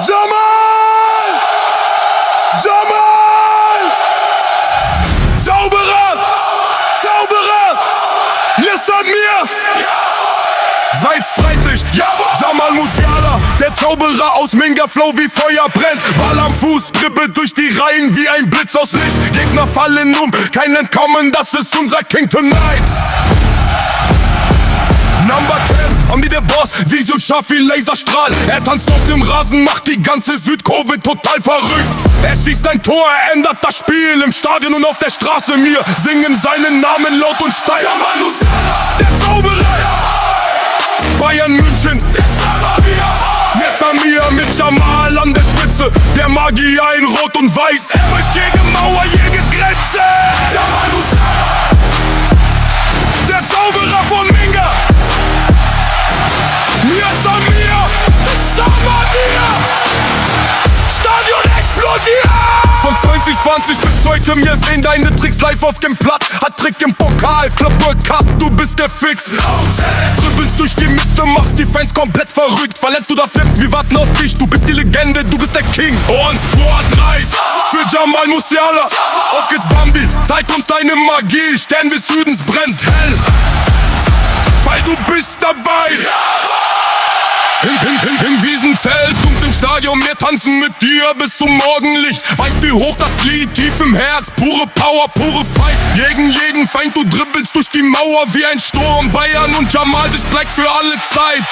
Jamal! Jamal! Zauberer! Zauberer! Listen mir! Seid freundlich! Jamal Musiala, der Zauberer aus Minga, Flow wie Feuer brennt. Ball am Fuß, dribbelt durch die Reihen wie ein Blitz aus Licht. Gegner fallen um, kein Entkommen, das ist unser King tonight. Number 10, Omni der Boss, Vision scharf wie Laserstrahl. Er tanzt auf dem Rasen, macht die ganze Südkurve total verrückt. Er schießt ein Tor, er ändert das Spiel im Stadion und auf der Straße. Wir singen seinen Namen laut und steil. Jamal Musiala, der Zauberer. Bayern München, Samir mit Jamal an der Spitze. Der Magier in Rot und Weiß. Er bricht jede Mauer, jede Grenze. Jamal Musiala, der Zauberer von Minga. Samir, Samir, Stadion explodiert. Von 2020 bis heute, wir sehen deine Tricks live auf dem Platt. Hat-Trick im Pokal, Club World Cup, du bist der Fix. Dribbelst durch die Mitte, machst die Fans komplett verrückt. Verletzt oder flippt, wir warten auf dich. Du bist die Legende, du bist der King. Und vor 3 für Jamal Musiala. Auf geht's Bambi, zeig uns deine Magie. Stern des Südens brennt hell, weil du bist dabei. Im Wiesenzelt und im Stadion, wir tanzen mit dir bis zum Morgenlicht. Weißt wie hoch das Lied, tief im Herz, pure Power, pure Fight. Gegen jeden Feind, du dribbelst durch die Mauer wie ein Sturm. Bayern und Jamal, das bleibt für alle Zeit.